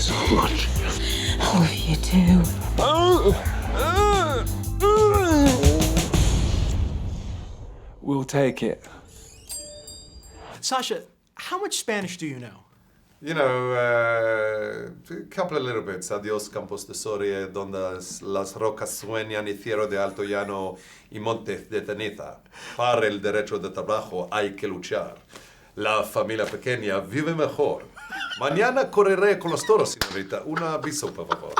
so much. I love you too. We'll take it. Sacha, how much Spanish do you know? You know, a couple of little bits. Adiós campos de Soria, donde las rocas sueñan y cielo de alto llano y montes de ceniza. Para el derecho de trabajo hay que luchar. La familia pequeña vive mejor. Mañana correré con los toros, señorita. Un aviso, por favor.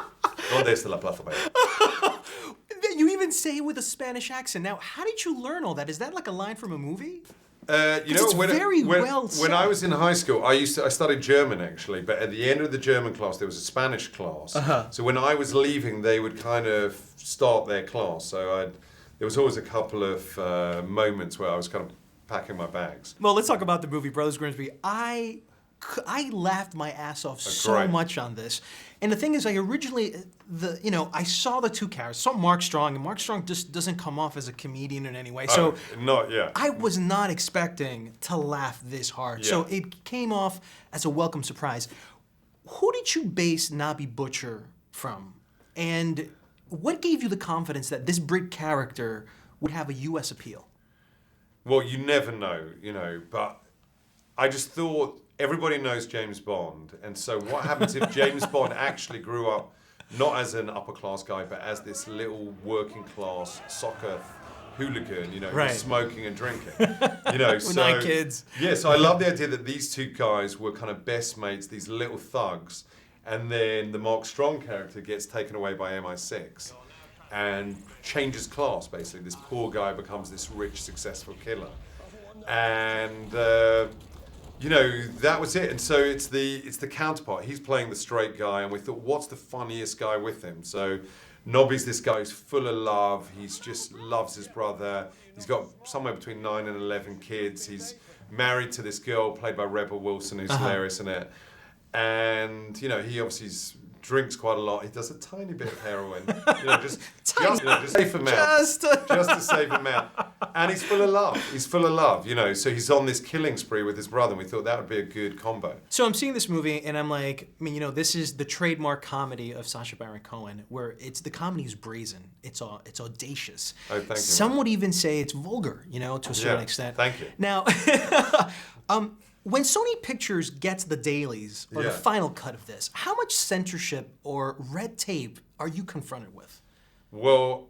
¿Dónde está la plaza mayor? You even say it with a Spanish accent. Now, how did you learn all that? Is that like a line from a movie? You know, it's very well said. when I was in high school, I studied German actually, but at the end of the German class, there was a Spanish class. So when I was leaving, they would kind of start their class. So there was always a couple of moments where I was kind of packing my bags. Well, let's talk about the movie Brothers Grimsby. I laughed my ass off so much on this. And the thing is, I saw the two characters, saw Mark Strong, and Mark Strong just doesn't come off as a comedian in any way. So not yet. I was not expecting to laugh this hard. Yeah. So it came off as a welcome surprise. Who did you base Nabi Butcher from? And what gave you the confidence that this Brit character would have a U.S. appeal? Well, you never know, but I just thought everybody knows James Bond, and so what happens if James Bond actually grew up not as an upper class guy, but as this little working class soccer hooligan, who's smoking and drinking, With 9 kids. Yeah, so I love the idea that these two guys were kind of best mates, these little thugs, and then the Mark Strong character gets taken away by MI6 and changes class, basically. This poor guy becomes this rich, successful killer. And that was it. And so it's the counterpart. He's playing the straight guy, and we thought, what's the funniest guy with him? So Nobby's this guy who's full of love. He's just loves his brother. He's got somewhere between 9 and 11 kids. He's married to this girl played by Rebel Wilson, who's hilarious in it. And he obviously drinks quite a lot. He does a tiny bit of heroin, just safe amount, just to save him out. And he's full of love. So he's on this killing spree with his brother, and we thought that would be a good combo. So I'm seeing this movie, and I'm like, this is the trademark comedy of Sacha Baron Cohen, where the comedy is brazen, it's audacious. Oh, thank you. Some would even say it's vulgar, to a certain extent. Thank you. Now, when Sony Pictures gets the dailies or the final cut of this, how much censorship or red tape are you confronted with? Well,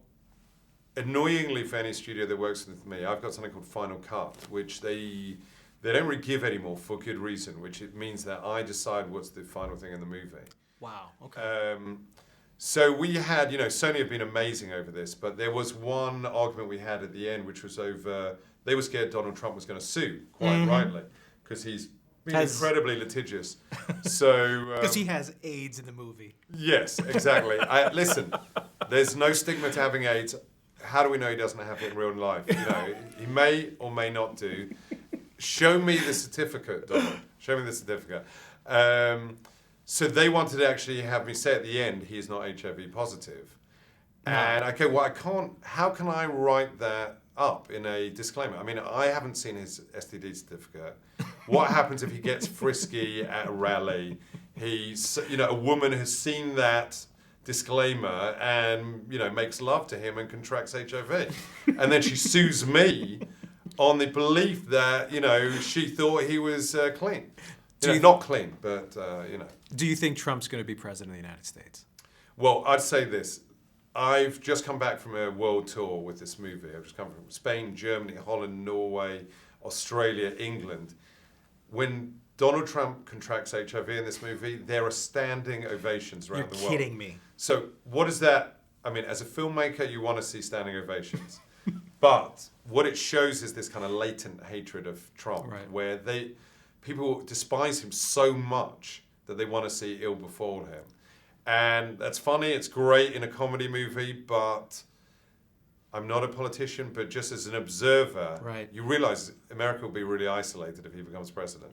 annoyingly for any studio that works with me, I've got something called Final Cut, which they don't really give anymore for good reason, which it means that I decide what's the final thing in the movie. Wow, okay. So we had, Sony have been amazing over this, but there was one argument we had at the end, which was over, they were scared Donald Trump was going to sue, quite rightly, because he's been incredibly litigious. So because he has AIDS in the movie. Yes, exactly. Listen, there's no stigma to having AIDS. How do we know he doesn't have it in real life? He may or may not do. Show me the certificate, Donald. Show me the certificate. So they wanted to actually have me say at the end, he is not HIV positive. No. And okay, well, I can't. How can I write that up in a disclaimer? I mean, I haven't seen his STD certificate. What happens if he gets frisky at a rally? A woman has seen that disclaimer and makes love to him and contracts HIV, and then she sues me on the belief that she thought he was clean. Not clean, but Do you think Trump's going to be president of the United States? Well, I'd say this. I've just come back from a world tour with this movie. I've just come from Spain, Germany, Holland, Norway, Australia, England. When Donald Trump contracts HIV in this movie, there are standing ovations around the world. You're kidding me. So what is that? I mean, as a filmmaker, you want to see standing ovations. But what it shows is this kind of latent hatred of Trump, where people despise him so much that they want to see ill befall him. And that's funny, it's great in a comedy movie, but I'm not a politician, but just as an observer, you realize America will be really isolated if he becomes president.